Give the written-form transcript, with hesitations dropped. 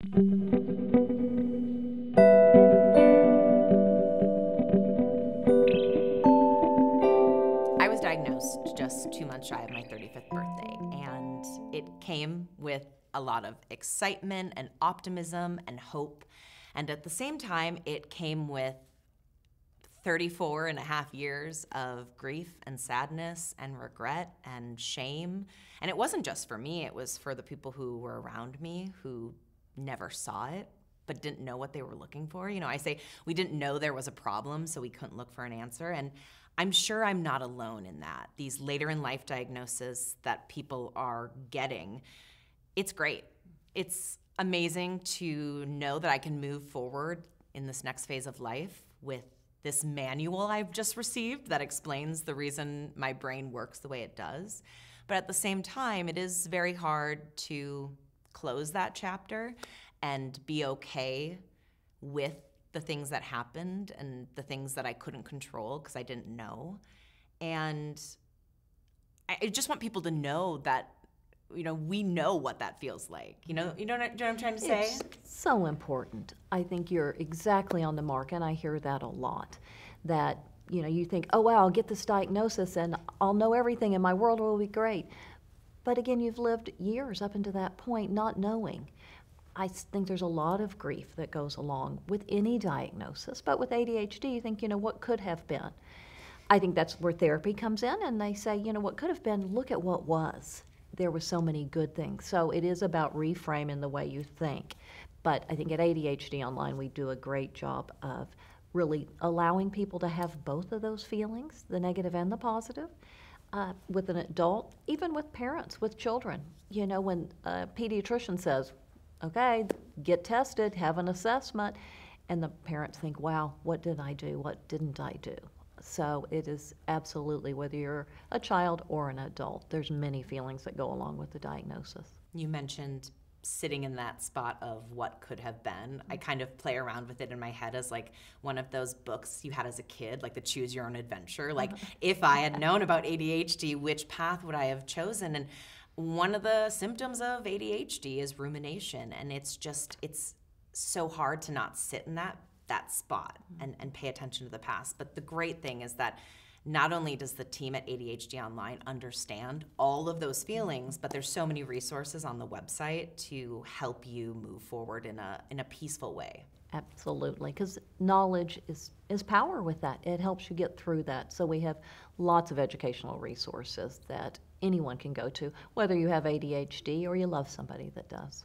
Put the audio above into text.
I was diagnosed just 2 months shy of my 35th birthday, and it came with a lot of excitement and optimism and hope. And at the same time, it came with 34 and a half years of grief and sadness and regret and shame. And it wasn't just for me, it was for the people who were around me who never saw it but didn't know what they were looking for. I say we didn't know there was a problem, so we couldn't look for an answer. And I'm sure I'm not alone in that. These later in life diagnoses that people are getting, it's great. It's amazing to know that I can move forward in this next phase of life with this manual I've just received that explains the reason my brain works the way it does. But at the same time, it is very hard to close that chapter and be okay with the things that happened and the things that I couldn't control because I didn't know. And I just want people to know that, we know what that feels like. You know what I'm trying to say? It's so important. I think you're exactly on the mark, and I hear that a lot. That, you think, oh, wow, I'll get this diagnosis and I'll know everything and my world will be great. But again, you've lived years up until that point not knowing. I think there's a lot of grief that goes along with any diagnosis, but with ADHD, you think, what could have been? I think that's where therapy comes in, and they say, what could have been, look at what was. There were so many good things. So it is about reframing the way you think. But I think at ADHD Online, we do a great job of really allowing people to have both of those feelings, the negative and the positive, with an adult, even with parents, with children. When a pediatrician says, okay, get tested, have an assessment, and the parents think, wow, what did I do? What didn't I do? So it is absolutely, whether you're a child or an adult, there's many feelings that go along with the diagnosis. You mentioned sitting in that spot of what could have been. I kind of play around with it in my head as like one of those books you had as a kid, like the Choose Your Own Adventure. Like if I had known about ADHD, which path would I have chosen? And one of the symptoms of ADHD is rumination, and it's so hard to not sit in that spot and pay attention to the past. But the great thing is that not only does the team at ADHD Online understand all of those feelings, but there's so many resources on the website to help you move forward in a peaceful way. Absolutely, because knowledge is power with that. It helps you get through that. So we have lots of educational resources that anyone can go to, whether you have ADHD or you love somebody that does.